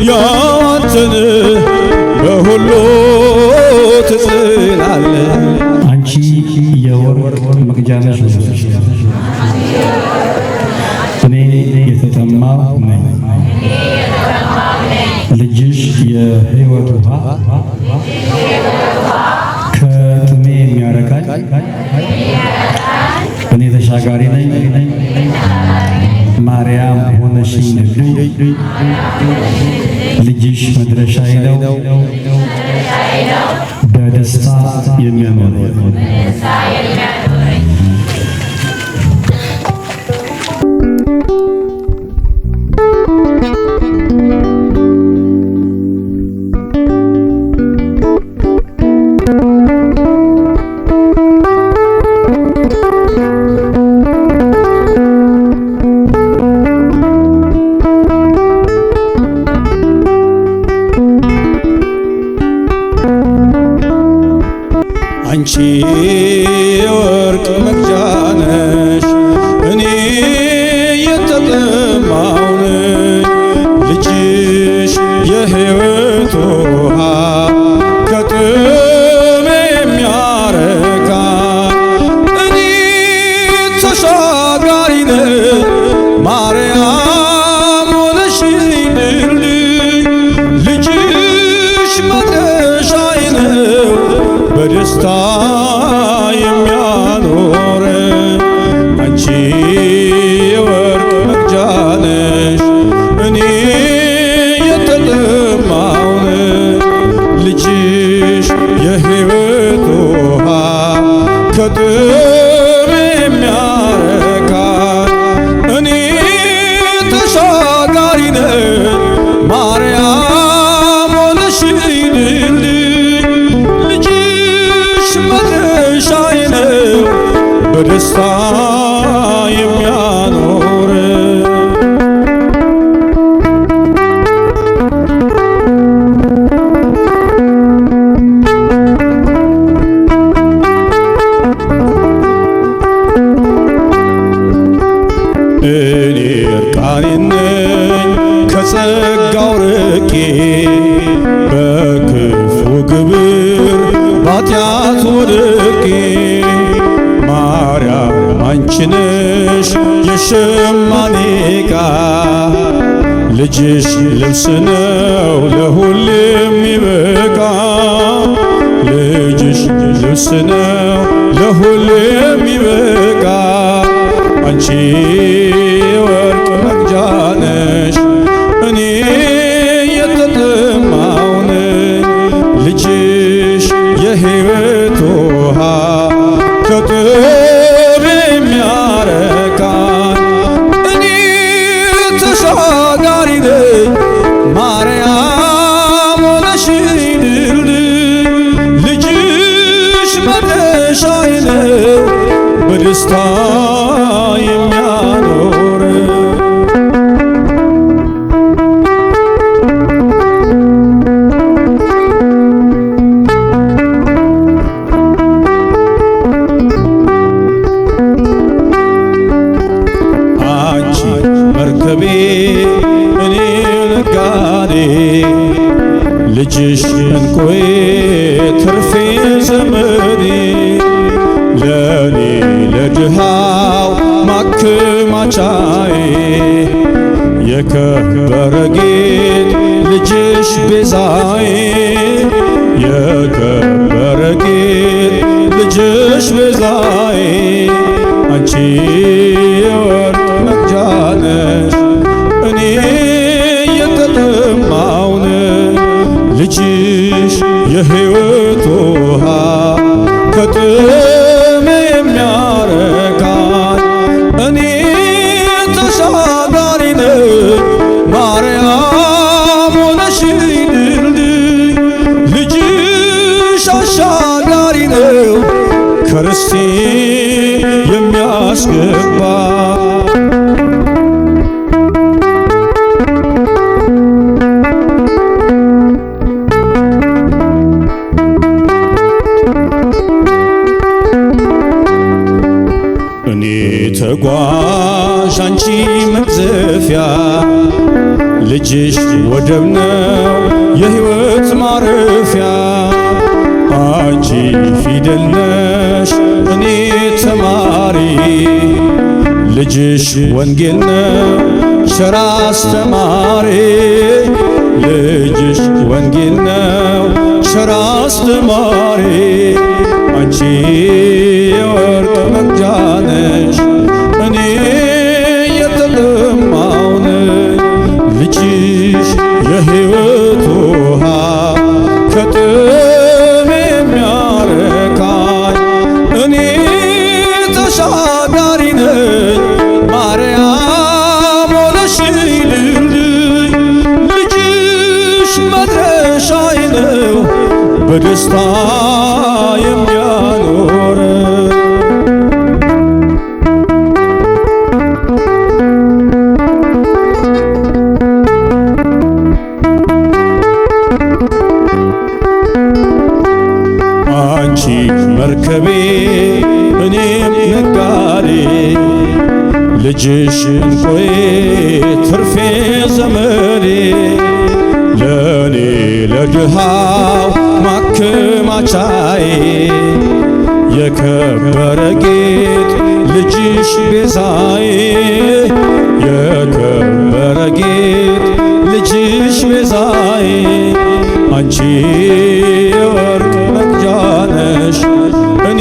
ያንተን በሁሉ ትጽናለህ። አንቺ የወርቅ መቅጃ ነሽ፣ እኔ የተጠማሁ ነኝ። ልጅሽ የሕይወት ውሃ ከጥሜ የሚያረካኝ እኔ ተሻጋሪ ነኝ። ማርያም ሆነሽኝ ድልድይ ልጅሽ መድረሻዬ ነው በደስታ የሚያኖረኝ። አንቺ የወርቅ መቅጃ ነሽ፣ እኔ የተጠማሁ ነኝ። ልጅሽ የሕይወት ውሃ ከጥሜ የሚያረካ እኔ ተሻጋሪ ነኝ። ማርያም ሆነሽኝ ድልድይ ልጅሽ መድረሻዬ ነው በደስታ የሚያኖረ። አንቺ የወርቅ መቅጃ ነሽ፣ እኔ የተጠማሁ ነኝ። ልጅሽ የሕይወት ውሃ ከጥሜ የሚያረካ እኔ ተሻጋሪ ነኝ። ማርያም ሆነሽኝ ድልድይ መድረሻዬ ነው በደስታ የሚያኖር። እኔ እርቃኔን ነኝ ከጸጋው ርቄ በክፉ ግብር ባጢአት ወድቄ። ማርያም አንቺ ነሽ የሸማኔ ዕቃ ልጅሽ ልብስ ነው ለሁሉ የሚበቃ። ልጅሽ ልብስ ነው ለሁሉ የሚበቃ። አንቺ የወርቅ መቅጃ ነሽ፣ እኔ የተጠማሁ ነኝ። ልጅሽ የሕይወት ውሃ ከጥሜ የሚያረካኝ እኔ ተሻጋሪ ነኝ። ማርያም ሆነሽኝ ድልድይ ልጅሽ መድረሻዬ ነው በደስታ የሚያኖር። መርከቤ እኔ ነጋዴ ልጅሽ እንቆዬ ትርፌ ዘመዴ። ለኔ ለድሃው ማከማቻዬ የከበረ ጌጥ ልጅሽ ቤዛዬ። የከበረ ጌጥ ልጅሽ ቤዛዬ። አንቺ የወርቅ መቅጃ ነሽ፣ እኔ የተጠማሁ ነኝ። ልጅሽ የሕይወት ውሃ ከጥሜ የሚያረካኝ እኔ ተሻጋሪ ነኝ። ማርያም ሆነሽኝ ድልድይ ልጅሽ አሻጋሪ ነው ከርስቴ የሚያስገባ። እኔ ተጓዥ አንቺ መቅዘፊያ ልጅሽ ወደብ ነው የሕይወት ማረፊያ። አንቺ ፊደል ነሽ እኔ ተማሪ፣ ልጅሽ ወንጌል ነው ቸር አስተማሪ። ልጅሽ ወንጌል ነው ቸር አስተማሪ። አንቺ የወርቅ መቅጃ ነሽ እኔ የተጠማሁ ነኝ። ልጅሽ የሕይወት ውሃ ከጥም የሚያረካኝ እኔ ተሻጋሪ ነኝ። ማርያም ሆነሽኝ ድልድይ ልጅሽ መድረሻዬ ነው በደስታ የሚያኖረኝ። አንቺ መርከቤ እኔም ነጋዴ፣ ልጅሽ እንቆዬ ትርፌ ዘመዴ። ለእኔ ለድሃው ማከማቻዬ የከበረ ጌጥ ልጅሽ ቤዛዬ። የከበረ ጌጥ ልጅሽ ቤዛዬ። አንቺ የወርቅ መቅጃ ነሽ እኔ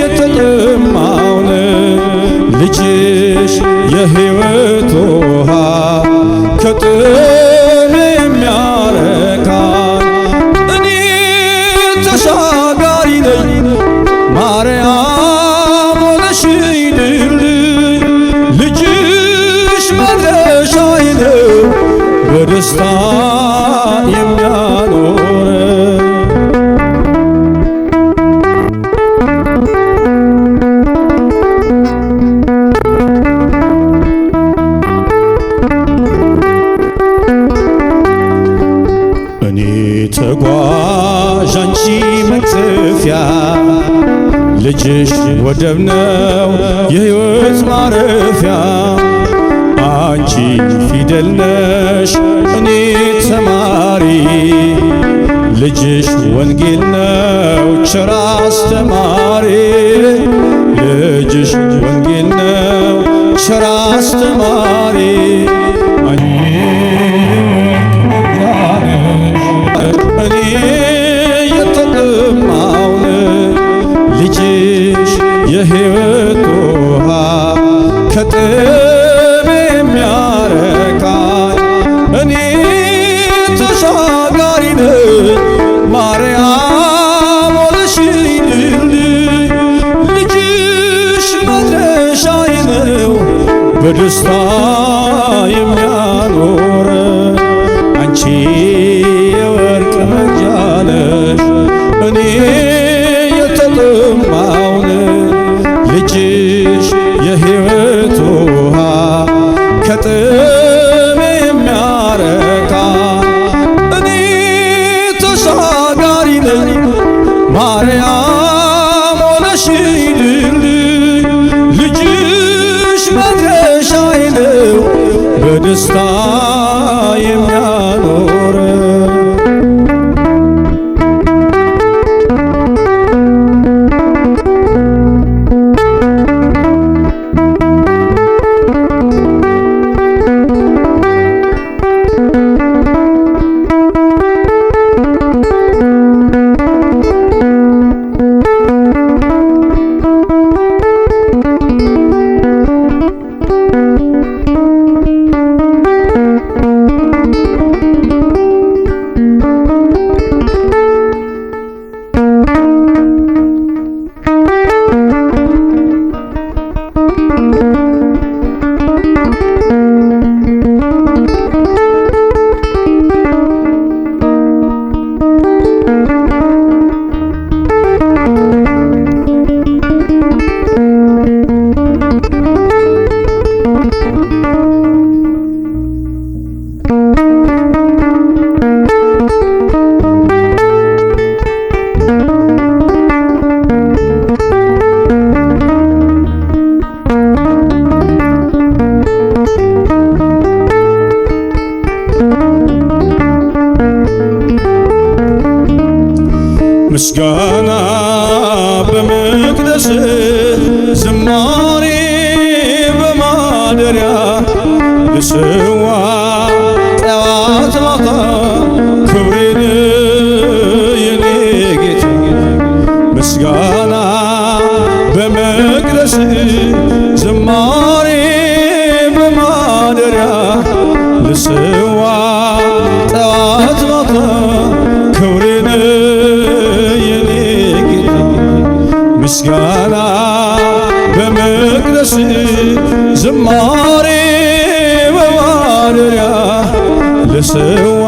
የተጠማሁ ነኝ። ልጅሽ የሕይወት ውሃ ከጥም የሚያረካኝ እኔ ተሻጋሪ ነኝ። ማርያም ሆነሽኝ ድልድይ ልጅሽ መድረሻዬ ነው በደስታ የሚያኖረኝ። እኔ ተጓዥ አንቺ መክሰፊያ፣ ልጅሽ ወደብ ነው የሕይወት ማረፊያ። አንቺ ፊደል ነሽ እኔ ተማሪ፣ ልጅሽ ወንጌል ነው ቸር አስተማሪ። ልጅሽ ወንጌል ነው ቸር አስተማሪ። እኔ የተጠማሁ ነኝ። ልጅሽ የሕይወት ውሃ ከጥም የሚያረካኝ እኔ ተሻጋሪ ነኝ። ማርያም ሆነሽኝ ድልድይ ልጅሽ መድረሻዬ ነው በደስታ የሚያኖረኝ። አንቺ የወርቅ መቅጃ ነሽ እኔ የተጠማሁ ነኝ። ልጅሽ የሕይወት ውሃ ከጥም የሚያረካኝ እኔ ተሻጋሪ ነኝ። ማርያም ሆነሽኝ ድልድይ ልጅሽ መድረሻዬ ነው ምስጋና በመቅደስ ዝማሬ በማደሪያ ልስዋ ጠዋት ማታ ክብሬን የኔ ጌታ ምስጋና በመቅደስ ዝማሬ በማደሪያ ልስዋ ጠዋት ማታ ክብሬን የኔ ጌታ ምስጋና በመቅደስ ዝማሬ በማደሪያ ልስዋ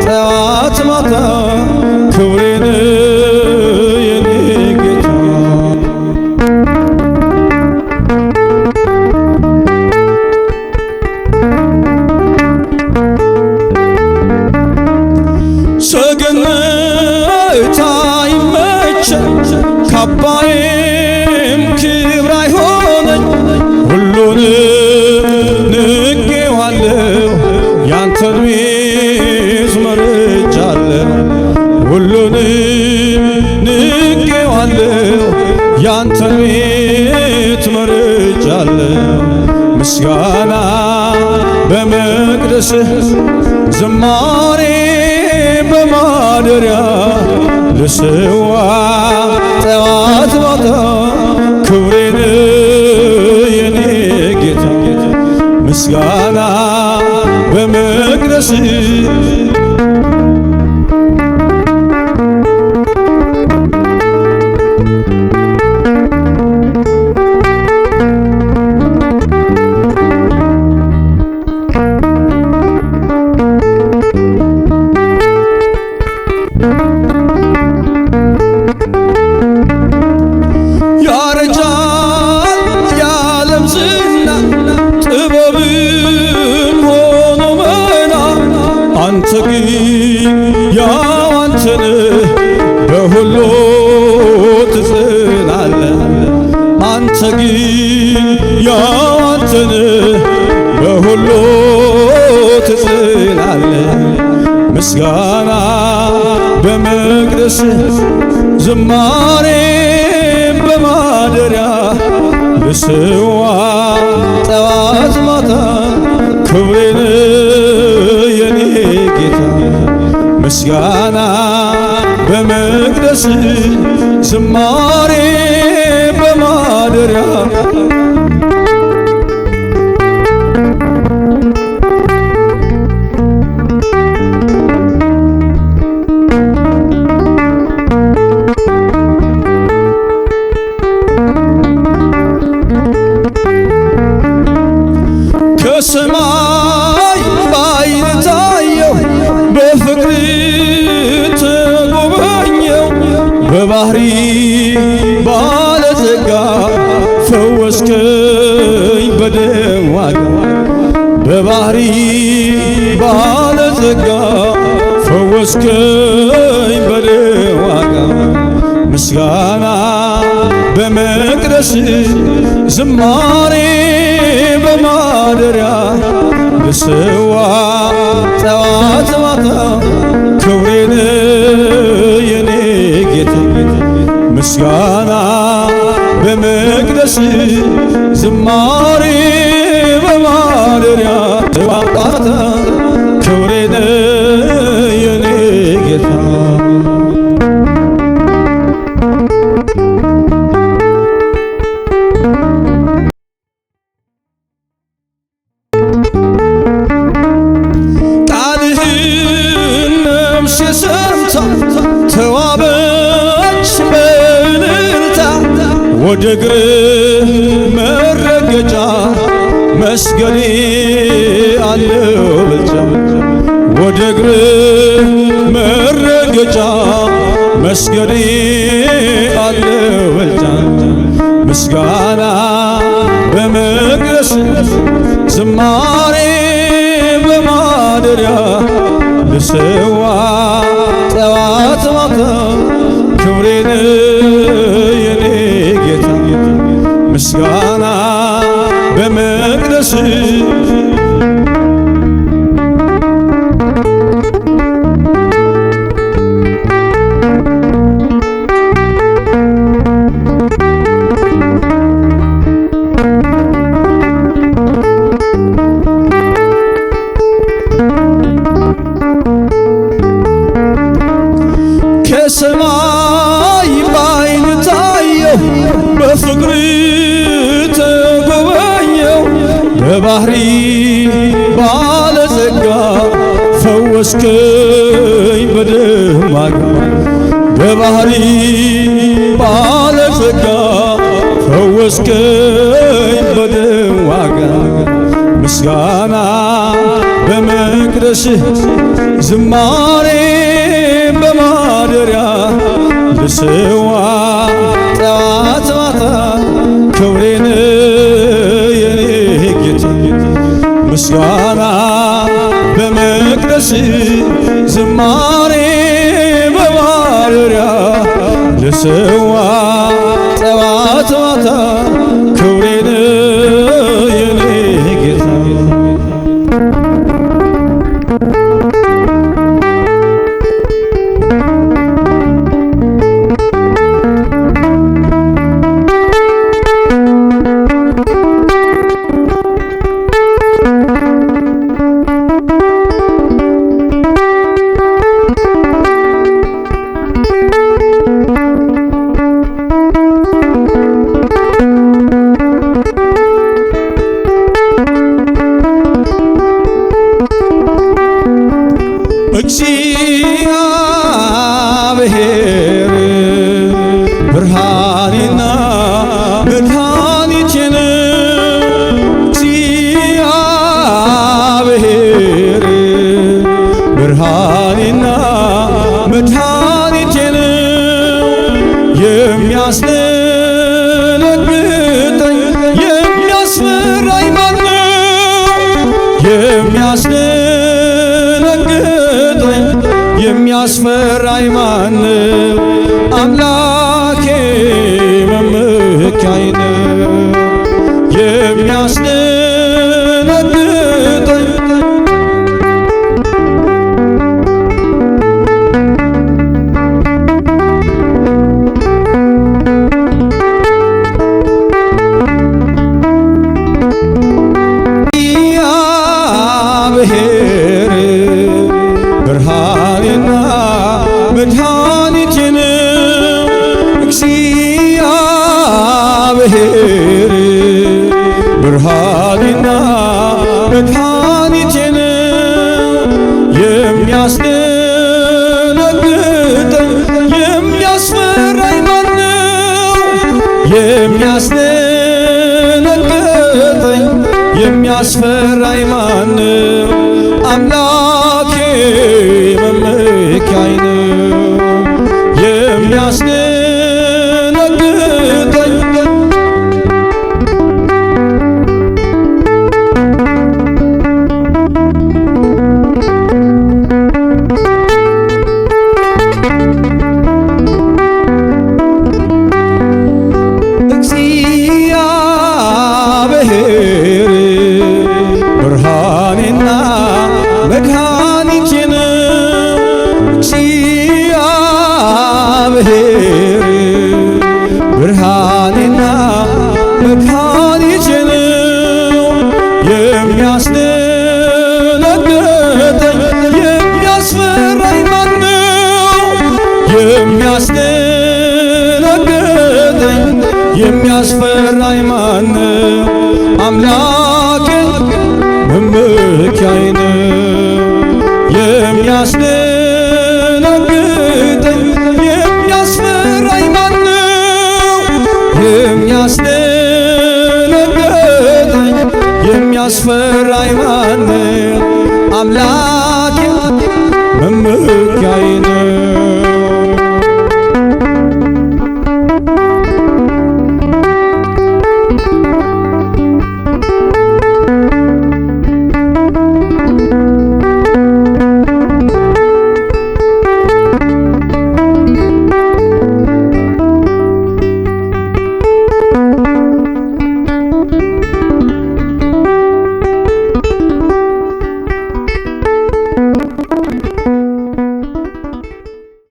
ጠዋት ማታ ክብሬን የኔ ጌታ ሰገነት አይመቸኝ ካባዬም ክብር አይሆነኝ ሁሉን ንቄዋለሁ ያንተን ቤት መርጫለሁ ሁሉን ንቄዋለሁ ያንተን ቤት መርጫለሁ ምስጋና በመቅደስህ ዝማሬ በማደሪያ ልስዋ ጠዋት ማታ ክብሬን የኔ ጌታ ምስጋና በመቅደስ አንተ ግን ያው አንተን በሁሉ ትጽናለህ አንተ ግን ያው አንተን በሁሉ ትጽናለህ ምስጋና በመቅደስ ዝማሬ በማደሪያ ልስዋ ጠዋት ማታ ክብሬን የኔ ጌታ ምስጋና በመቅደስ ዝማሬ በማደሪያ ከሰማይ በዓይን ታየው በፍቅር ተጎበኘው በባህሪ ባለጸጋ ፈወስከኝ በደም ዋጋ በባህሪ ባለጸጋ ፈወስከኝ በደም ዋጋ ምስጋና በመቅደስ ዝማሬ በማደሪያ ልስዋ ጠዋት ማታ ክብሬን የኔ ጌታ ምስጋና በመቅደስ ዝማሬ በማደሪያ ጠዋት ክብሬን የኔ ጌታ ተዋበች በእልልታ ወደ እግርህ መረገጫ መስገዴ አለው ብልጫ ወደ እግርህ መረገጫ መስገዴ አለው ብልጫ ምስጋና በመቅደስ ዝማሬ በማደሪያ ልስዋ ጠዋት ማታ ክብሬን የኔ ጌታ ምስጋና በመቅደስ ሰማይ ባይን ታየው በፍቅር ተጎበኘው በባህሪ ባለጸጋ ፈወስከኝ በደማቅ በባህሪ ባለጸጋ ፈወስከኝ በደም ዋጋ ምስጋና በመቅደስህ ዝማሬ በማደሪያ ልስዋ ጠዋት ማታ ክብሬን የኔ ጌታ ምስጋና በመቅደስህ ዝማሬ በማደሪያ ልስዋ ጠዋት ማታ ክብሬን የኔ ጌታ እግዚአብሔር ብርሃኔና መድኃኒቴ ነው። እግዚአብሔር ብርሃኔና መድኃኒቴ ነው። የሚያስደነግጠኝ የሚያስፈራኝ ማነው? የሚያስፈራኝ ማነው? አምላኬ መመኪያዬ ነው። የሚያስደነግጠኝ እግዚአብሔር ብርሃኔና መድኃኒቴ ነው። እግዚአብሔር ብርሃኔና መድኃኒቴ ነው። የሚያስደነግጠኝ የሚያስፈራኝ ማነው? የሚያስደነግጠኝ የሚያስፈራኝ ማነው? አምላኬ መመኪያዬ ነው። የሚያስደነግጠኝ እግዚአብሔር ብርሃኔና መድኃኒቴ ነው። እግዚአብሔር ብርሃኔና መድኃኒቴ ነው። የሚያስደነግጠኝ የሚያስፈራኝ ማነው? የሚያስደነግጠኝ የሚያስፈራኝ ማነው? አምላኬ መመኪያዬ ነው። የሚያስደነግጠኝ የሚያስፈራኝ ማነው? የሚያስደነግጠኝ የሚያስፈራኝ ማነው? አምላኬ መመኪያዬ ነው።